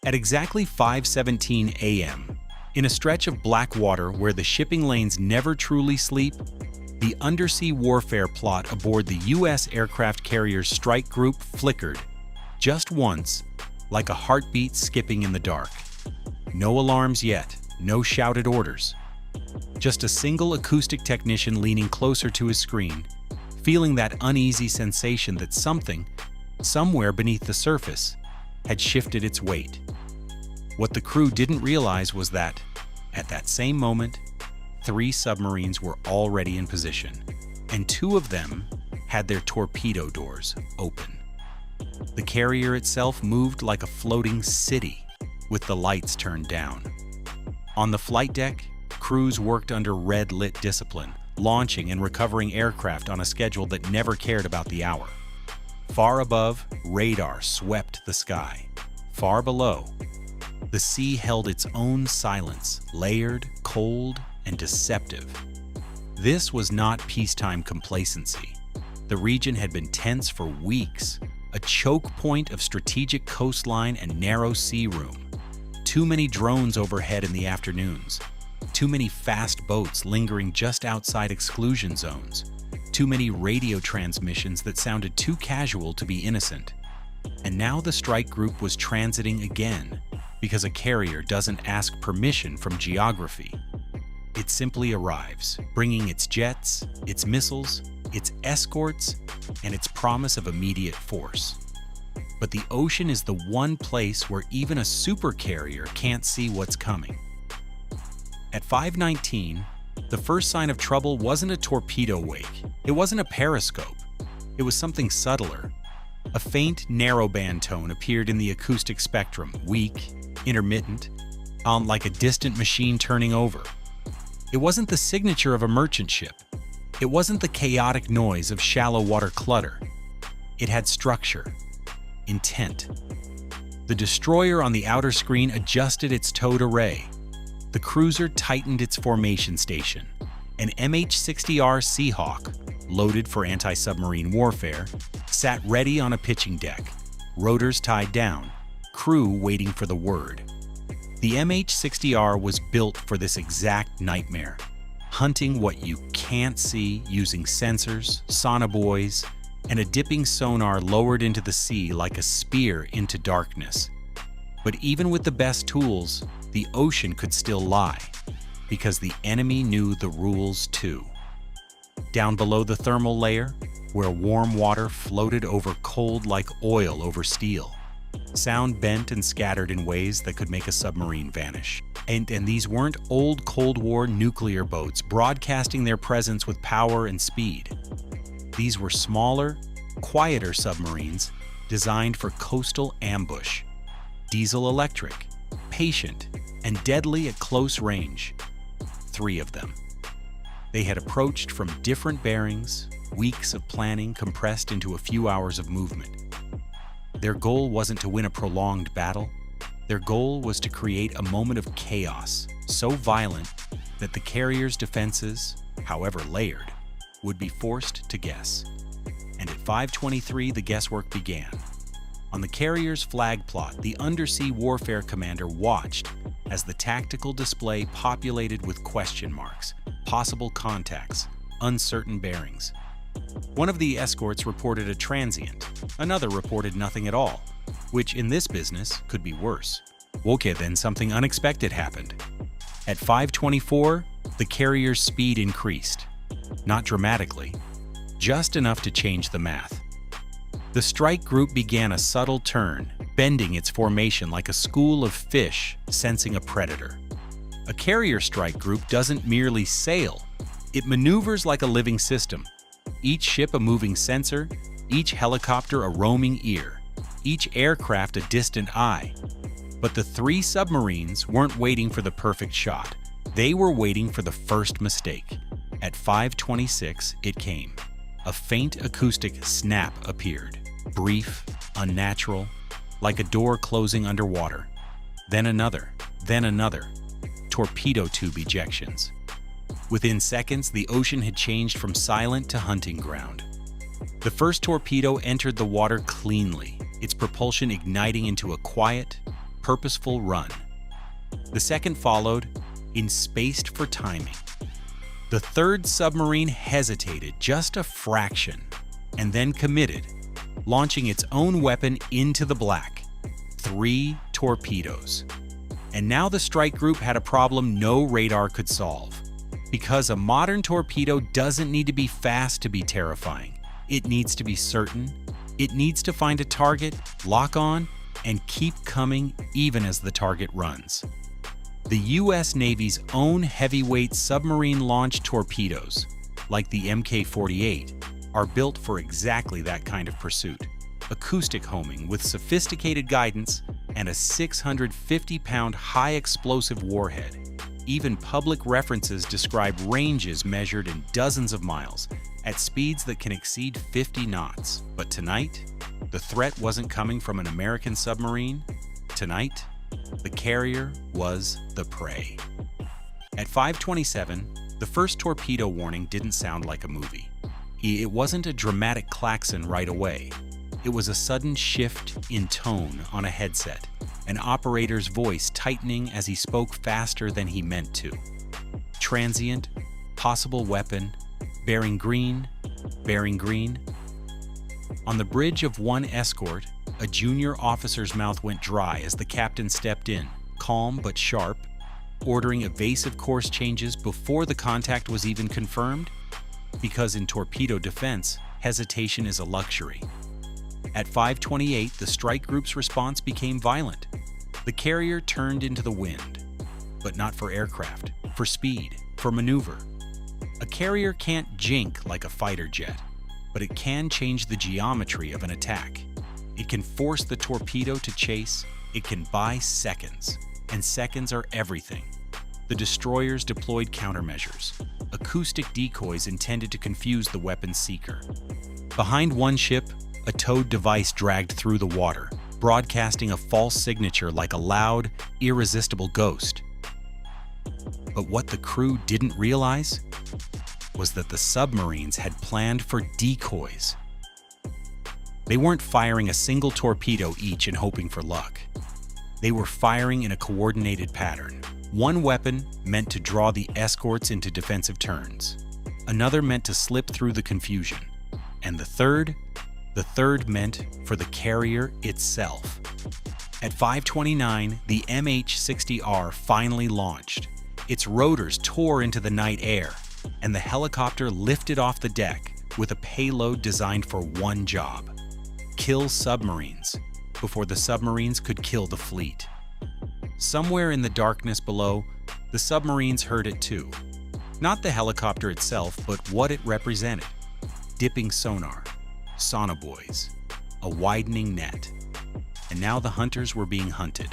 At exactly 5:17 a.m., in a stretch of black water where the shipping lanes never truly sleep, the undersea warfare plot aboard the U.S. aircraft carrier's strike group flickered, just once, like a heartbeat skipping in the dark. No alarms yet, no shouted orders. Just a single acoustic technician leaning closer to his screen, feeling that uneasy sensation that something, somewhere beneath the surface, had shifted its weight. What the crew didn't realize was that, at that same moment, 3 submarines were already in position, and 2 of them had their torpedo doors open. The carrier itself moved like a floating city, with the lights turned down. On the flight deck, crews worked under red-lit discipline, launching and recovering aircraft on a schedule that never cared about the hour. Far above, radar swept the sky. Far below, the sea held its own silence, layered, cold, and deceptive. This was not peacetime complacency. The region had been tense for weeks, a choke point of strategic coastline and narrow sea room. Too many drones overhead in the afternoons. Too many fast boats lingering just outside exclusion zones. Too many radio transmissions that sounded too casual to be innocent. And now the strike group was transiting again, because a carrier doesn't ask permission from geography. It simply arrives, bringing its jets, its missiles, its escorts, and its promise of immediate force. But the ocean is the one place where even a supercarrier can't see what's coming. At 5:19, the first sign of trouble wasn't a torpedo wake. It wasn't a periscope. It was something subtler. A faint narrowband tone appeared in the acoustic spectrum, weak, intermittent, like a distant machine turning over. It wasn't the signature of a merchant ship. It wasn't the chaotic noise of shallow water clutter. It had structure, intent. The destroyer on the outer screen adjusted its towed array. The cruiser tightened its formation station. An MH-60R Seahawk, loaded for anti-submarine warfare, sat ready on a pitching deck, rotors tied down, crew waiting for the word. The MH-60R was built for this exact nightmare, hunting what you can't see using sensors, sonobuoys, and a dipping sonar lowered into the sea like a spear into darkness. But even with the best tools, the ocean could still lie, because the enemy knew the rules too. Down below the thermal layer, where warm water floated over cold like oil over steel, sound bent and scattered in ways that could make a submarine vanish. And these weren't old Cold War nuclear boats broadcasting their presence with power and speed. These were smaller, quieter submarines designed for coastal ambush, diesel-electric, patient, and deadly at close range. 3 of them. They had approached from different bearings, weeks of planning compressed into a few hours of movement. Their goal wasn't to win a prolonged battle. Their goal was to create a moment of chaos so violent that the carrier's defenses, however layered, would be forced to guess. And at 5:23, the guesswork began. On the carrier's flag plot, the undersea warfare commander watched as the tactical display populated with question marks, possible contacts, uncertain bearings. One of the escorts reported a transient, another reported nothing at all, which in this business could be worse. Okay, then something unexpected happened. At 5:24, the carrier's speed increased. Not dramatically, just enough to change the math. The strike group began a subtle turn, bending its formation like a school of fish sensing a predator. A carrier strike group doesn't merely sail, it maneuvers like a living system. Each ship a moving sensor, each helicopter a roaming ear, each aircraft a distant eye. But the 3 submarines weren't waiting for the perfect shot. They were waiting for the first mistake. At 5:26, it came. A faint acoustic snap appeared, brief, unnatural, like a door closing underwater. Then another, torpedo tube ejections. Within seconds, the ocean had changed from silent to hunting ground. The first torpedo entered the water cleanly, its propulsion igniting into a quiet, purposeful run. The second followed, enspaced for timing. The third submarine hesitated just a fraction, and then committed, launching its own weapon into the black. 3 torpedoes. And now the strike group had a problem no radar could solve. Because a modern torpedo doesn't need to be fast to be terrifying. It needs to be certain. It needs to find a target, lock on, and keep coming even as the target runs. The U.S. Navy's own heavyweight submarine-launched torpedoes, like the Mk-48, are built for exactly that kind of pursuit. Acoustic homing with sophisticated guidance and a 650-pound high-explosive warhead. Even public references describe ranges measured in dozens of miles at speeds that can exceed 50 knots. But tonight, the threat wasn't coming from an American submarine. Tonight, the carrier was the prey. At 5:27, the first torpedo warning didn't sound like a movie. It wasn't a dramatic klaxon right away. It was a sudden shift in tone on a headset, an operator's voice tightening as he spoke faster than he meant to. Transient, possible weapon, bearing green, bearing green. On the bridge of one escort, a junior officer's mouth went dry as the captain stepped in, calm but sharp, ordering evasive course changes before the contact was even confirmed, because in torpedo defense, hesitation is a luxury. At 5:28, the strike group's response became violent. The carrier turned into the wind, but not for aircraft, for speed, for maneuver. A carrier can't jink like a fighter jet, but it can change the geometry of an attack. It can force the torpedo to chase, it can buy seconds, and seconds are everything. The destroyers deployed countermeasures, acoustic decoys intended to confuse the weapon seeker. Behind one ship, a towed device dragged through the water, broadcasting a false signature like a loud, irresistible ghost. But what the crew didn't realize was that the submarines had planned for decoys. They weren't firing a single torpedo each and hoping for luck. They were firing in a coordinated pattern. One weapon meant to draw the escorts into defensive turns. Another meant to slip through the confusion. And the third meant for the carrier itself. At 5:29, the MH-60R finally launched. Its rotors tore into the night air, and the helicopter lifted off the deck with a payload designed for one job: kill submarines before the submarines could kill the fleet. Somewhere in the darkness below, the submarines heard it too. Not the helicopter itself, but what it represented. Dipping sonar, sonobuoys, a widening net. And now the hunters were being hunted.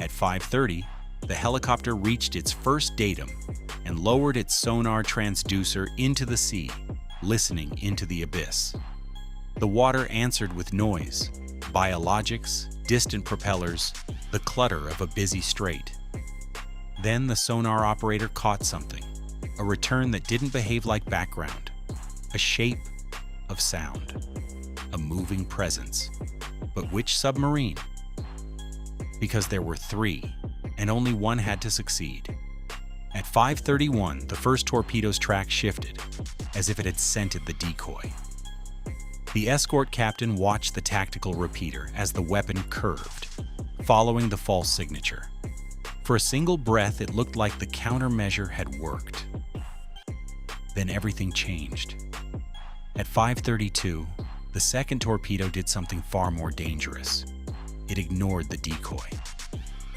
At 5:30, the helicopter reached its first datum and lowered its sonar transducer into the sea, listening into the abyss. The water answered with noise, biologics, distant propellers, the clutter of a busy strait. Then the sonar operator caught something, a return that didn't behave like background, a shape of sound, a moving presence. But which submarine? Because there were 3, and only one had to succeed. At 5:31, the first torpedo's track shifted, as if it had scented the decoy. The escort captain watched the tactical repeater as the weapon curved, following the false signature. For a single breath, it looked like the countermeasure had worked. Then everything changed. At 5:32, the second torpedo did something far more dangerous. It ignored the decoy.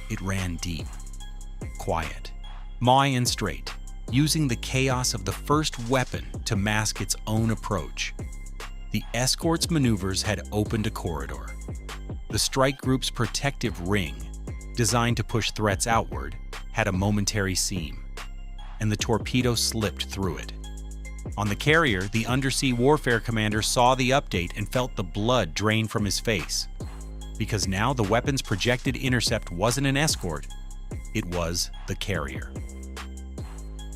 It ran deep, quiet, mawing and straight, using the chaos of the first weapon to mask its own approach. The escort's maneuvers had opened a corridor. The strike group's protective ring, designed to push threats outward, had a momentary seam, and the torpedo slipped through it. On the carrier, the undersea warfare commander saw the update and felt the blood drain from his face. Because now the weapon's projected intercept wasn't an escort, it was the carrier.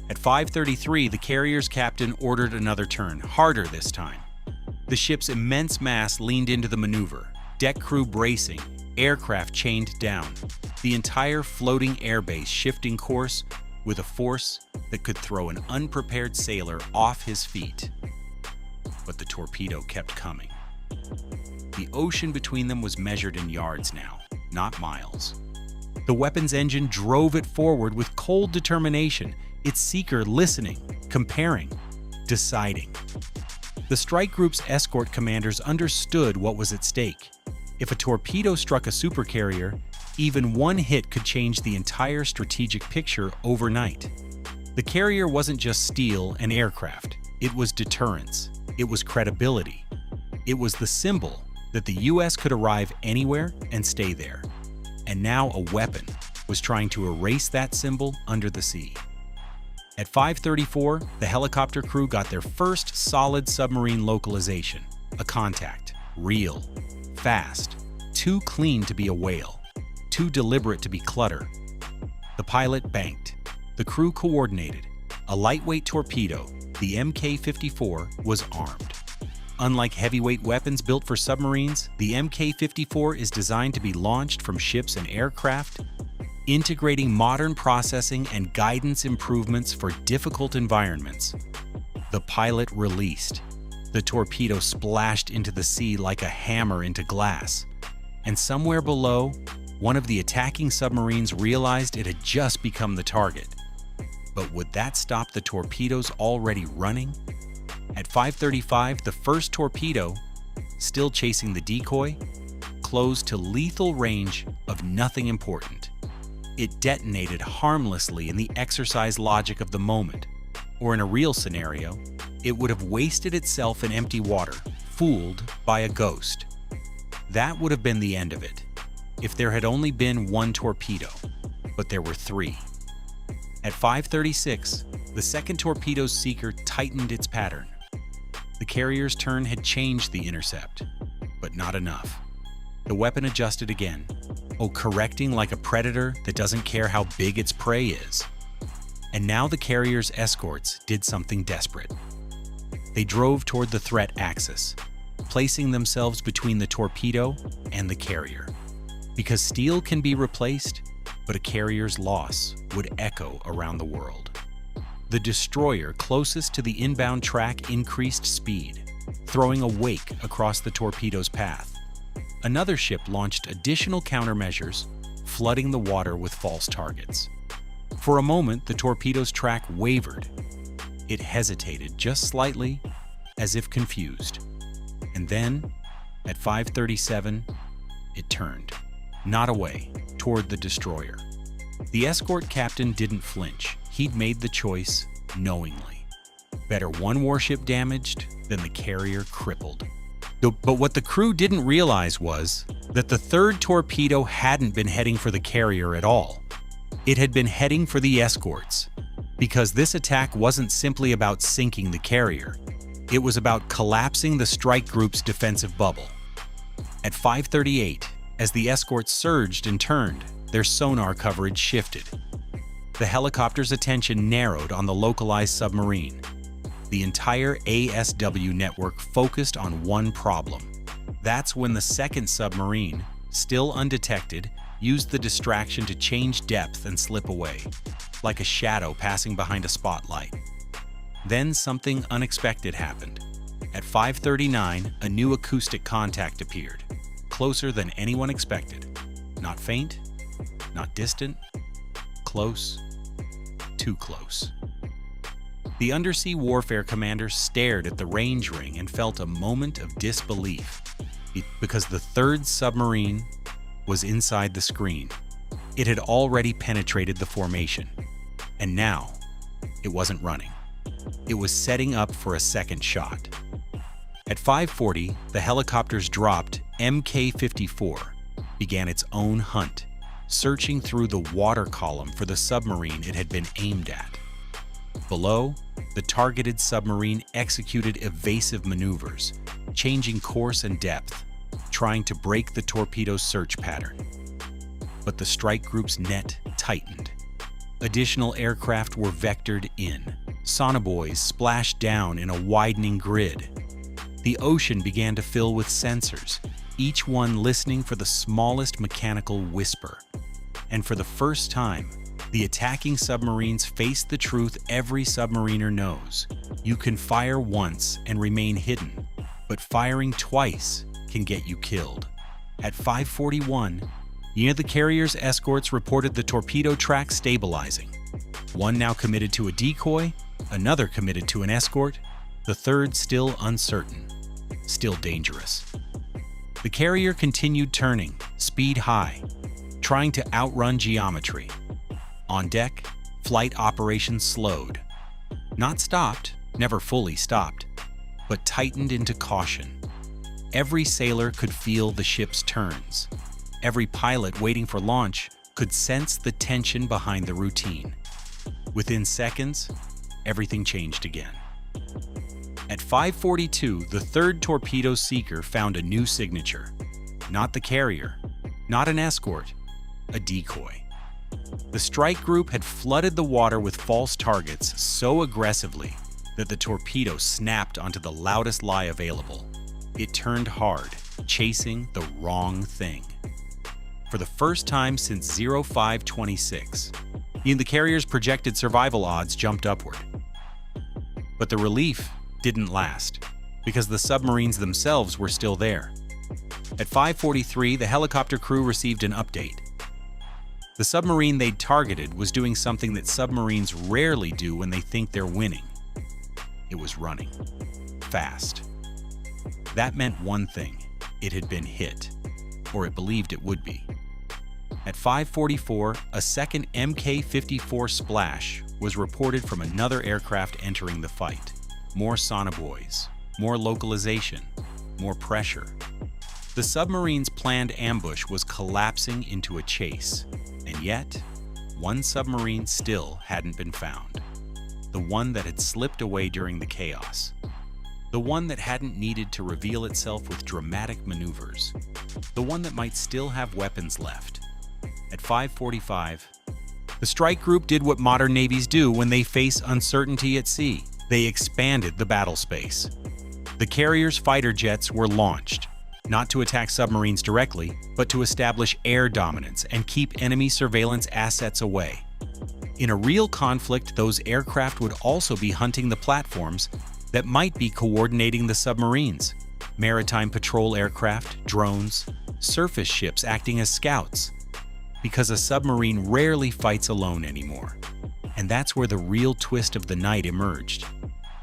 At 5:33, the carrier's captain ordered another turn, harder this time. The ship's immense mass leaned into the maneuver, deck crew bracing, aircraft chained down, the entire floating airbase shifting course with a force that could throw an unprepared sailor off his feet. But the torpedo kept coming. The ocean between them was measured in yards now, not miles. The weapon's engine drove it forward with cold determination, its seeker listening, comparing, deciding. The strike group's escort commanders understood what was at stake. If a torpedo struck a supercarrier, even one hit could change the entire strategic picture overnight. The carrier wasn't just steel and aircraft. It was deterrence. It was credibility. It was the symbol that the U.S. could arrive anywhere and stay there. And now a weapon was trying to erase that symbol under the sea. At 5:34, the helicopter crew got their first solid submarine localization, a contact, real, fast, too clean to be a whale, too deliberate to be clutter. The pilot banked. The crew coordinated. A lightweight torpedo, the Mk-54, was armed. Unlike heavyweight weapons built for submarines, the Mk-54 is designed to be launched from ships and aircraft, integrating modern processing and guidance improvements for difficult environments. The pilot released. The torpedo splashed into the sea like a hammer into glass. And somewhere below, one of the attacking submarines realized it had just become the target. But would that stop the torpedoes already running? At 5:35, the first torpedo, still chasing the decoy, closed to lethal range of nothing important. It detonated harmlessly in the exercise logic of the moment, or in a real scenario, it would have wasted itself in empty water, fooled by a ghost. That would have been the end of it, if there had only been one torpedo, but there were three. At 5:36, the second torpedo's seeker tightened its pattern. The carrier's turn had changed the intercept, but not enough. The weapon adjusted again, correcting like a predator that doesn't care how big its prey is. And now the carrier's escorts did something desperate. They drove toward the threat axis, placing themselves between the torpedo and the carrier. Because steel can be replaced, but a carrier's loss would echo around the world. The destroyer closest to the inbound track increased speed, throwing a wake across the torpedo's path. Another ship launched additional countermeasures, flooding the water with false targets. For a moment, the torpedo's track wavered. It hesitated just slightly, as if confused. And then, at 5:37, it turned, not away, toward the destroyer. The escort captain didn't flinch. He'd made the choice knowingly. Better one warship damaged than the carrier crippled. But what the crew didn't realize was that the third torpedo hadn't been heading for the carrier at all. It had been heading for the escorts, because this attack wasn't simply about sinking the carrier. It was about collapsing the strike group's defensive bubble. At 5:38, as the escorts surged and turned, their sonar coverage shifted. The helicopter's attention narrowed on the localized submarine. The entire ASW network focused on one problem. That's when the second submarine, still undetected, used the distraction to change depth and slip away, like a shadow passing behind a spotlight. Then something unexpected happened. At 5:39, a new acoustic contact appeared, closer than anyone expected. Not faint, not distant, close, too close. The undersea warfare commander stared at the range ring and felt a moment of disbelief, because the third submarine was inside the screen. It had already penetrated the formation, and now it wasn't running. It was setting up for a second shot. At 5:40, the helicopters dropped. Mk-54 began its own hunt, searching through the water column for the submarine it had been aimed at. Below, the targeted submarine executed evasive maneuvers, changing course and depth, trying to break the torpedo's search pattern. But the strike group's net tightened. Additional aircraft were vectored in. Sonobuoys splashed down in a widening grid. The ocean began to fill with sensors, each one listening for the smallest mechanical whisper. And for the first time, the attacking submarines faced the truth every submariner knows. You can fire once and remain hidden, but firing twice can get you killed. At 5:41, near the carrier's escorts reported the torpedo track stabilizing. One now committed to a decoy, another committed to an escort, the third still uncertain, still dangerous. The carrier continued turning, speed high, trying to outrun geometry. On deck, flight operations slowed. Not stopped, never fully stopped, but tightened into caution. Every sailor could feel the ship's turns. Every pilot waiting for launch could sense the tension behind the routine. Within seconds, everything changed again. At 5:42, the third torpedo seeker found a new signature. Not the carrier, not an escort, a decoy. The strike group had flooded the water with false targets so aggressively that the torpedo snapped onto the loudest lie available. It turned hard, chasing the wrong thing. For the first time since 0526, the carrier's projected survival odds jumped upward. But the relief didn't last, because the submarines themselves were still there. At 5:43, the helicopter crew received an update. The submarine they'd targeted was doing something that submarines rarely do when they think they're winning. It was running. Fast. That meant one thing: it had been hit, or it believed it would be. At 5:44, a second Mk-54 splash was reported from another aircraft entering the fight. More sonobuoys, more localization, more pressure. The submarine's planned ambush was collapsing into a chase, and yet, one submarine still hadn't been found. The one that had slipped away during the chaos. The one that hadn't needed to reveal itself with dramatic maneuvers. The one that might still have weapons left. At 5:45, the strike group did what modern navies do when they face uncertainty at sea. They expanded the battle space. The carrier's fighter jets were launched, not to attack submarines directly, but to establish air dominance and keep enemy surveillance assets away. In a real conflict, those aircraft would also be hunting the platforms that might be coordinating the submarines. Maritime patrol aircraft, drones, surface ships acting as scouts. Because a submarine rarely fights alone anymore. And that's where the real twist of the night emerged.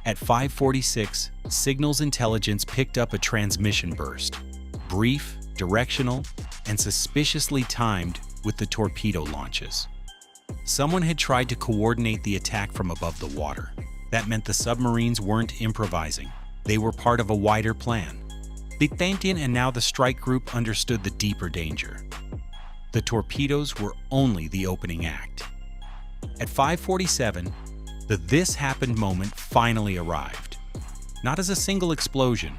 At 5:46, signals intelligence picked up a transmission burst. Brief, directional, and suspiciously timed with the torpedo launches. Someone had tried to coordinate the attack from above the water. That meant the submarines weren't improvising. They were part of a wider plan. And now the strike group understood the deeper danger. The torpedoes were only the opening act. At 5:47, the "this happened" moment finally arrived. Not as a single explosion,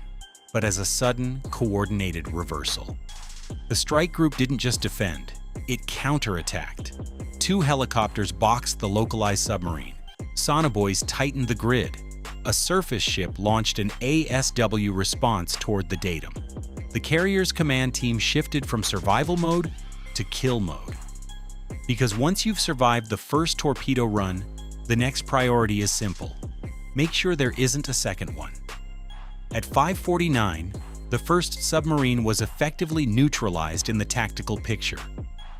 but as a sudden, coordinated reversal. The strike group didn't just defend, it counterattacked. Two helicopters boxed the localized submarine. Sonobuoys tightened the grid. A surface ship launched an ASW response toward the datum. The carrier's command team shifted from survival mode to kill mode. Because once you've survived the first torpedo run, the next priority is simple. Make sure there isn't a second one. At 5:49, the first submarine was effectively neutralized in the tactical picture.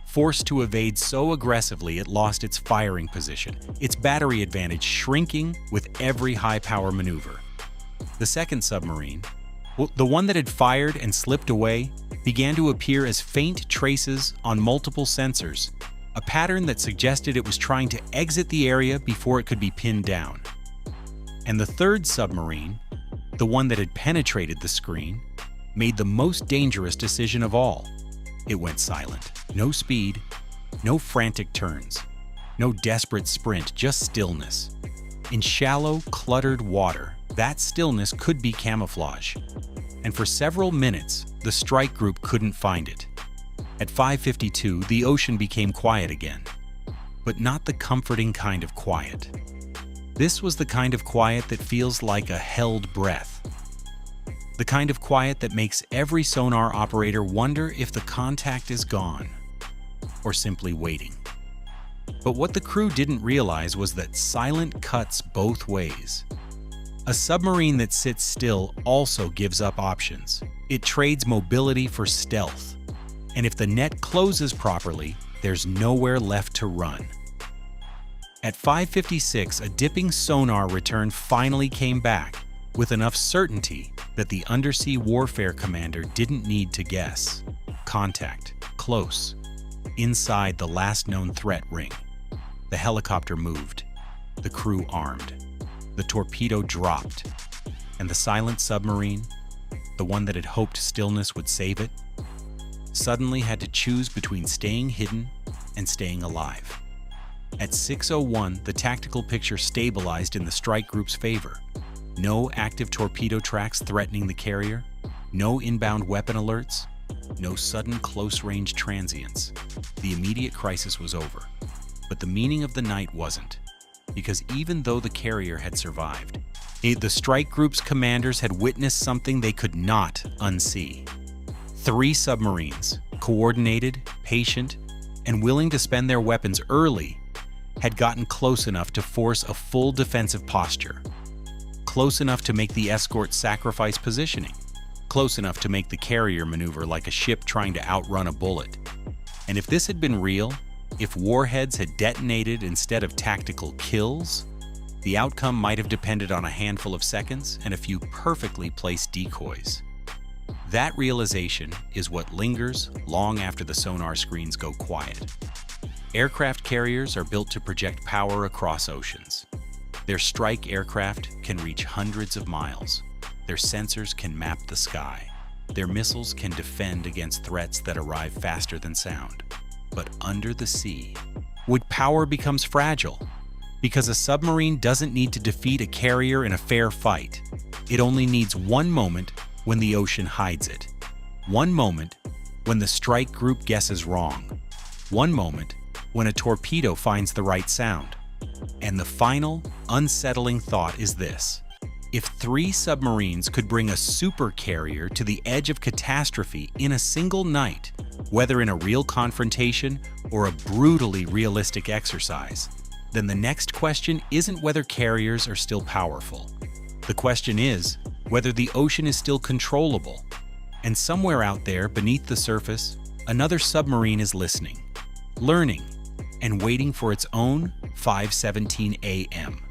Forced to evade so aggressively it lost its firing position, its battery advantage shrinking with every high-power maneuver. The second submarine, the one that had fired and slipped away, began to appear as faint traces on multiple sensors, a pattern that suggested it was trying to exit the area before it could be pinned down. And the third submarine, the one that had penetrated the screen, made the most dangerous decision of all. It went silent. No speed, no frantic turns, no desperate sprint, just stillness. In shallow, cluttered water, that stillness could be camouflage. And for several minutes, the strike group couldn't find it. At 5:52, the ocean became quiet again. But not the comforting kind of quiet. This was the kind of quiet that feels like a held breath. The kind of quiet that makes every sonar operator wonder if the contact is gone, or simply waiting. But what the crew didn't realize was that silent cuts both ways. A submarine that sits still also gives up options. It trades mobility for stealth. And if the net closes properly, there's nowhere left to run. At 5:56, a dipping sonar return finally came back, with enough certainty that the undersea warfare commander didn't need to guess. Contact, close, inside the last known threat ring. The helicopter moved, the crew armed. The torpedo dropped, and the silent submarine, the one that had hoped stillness would save it, suddenly had to choose between staying hidden and staying alive. At 6:01, the tactical picture stabilized in the strike group's favor. No active torpedo tracks threatening the carrier, no inbound weapon alerts, no sudden close-range transients. The immediate crisis was over, but the meaning of the night wasn't. Because even though the carrier had survived, the strike group's commanders had witnessed something they could not unsee. 3 submarines, coordinated, patient, and willing to spend their weapons early, had gotten close enough to force a full defensive posture. Close enough to make the escort sacrifice positioning. Close enough to make the carrier maneuver like a ship trying to outrun a bullet. And if this had been real, if warheads had detonated instead of tactical kills, the outcome might have depended on a handful of seconds and a few perfectly placed decoys. That realization is what lingers long after the sonar screens go quiet. Aircraft carriers are built to project power across oceans. Their strike aircraft can reach hundreds of miles. Their sensors can map the sky. Their missiles can defend against threats that arrive faster than sound. But under the sea, power becomes fragile, because a submarine doesn't need to defeat a carrier in a fair fight. It only needs one moment when the ocean hides it. One moment when the strike group guesses wrong. One moment when a torpedo finds the right sound. And the final, unsettling thought is this. If 3 submarines could bring a super carrier to the edge of catastrophe in a single night, whether in a real confrontation or a brutally realistic exercise, then the next question isn't whether carriers are still powerful. The question is whether the ocean is still controllable. And somewhere out there beneath the surface, another submarine is listening, learning, and waiting for its own 5:17 a.m.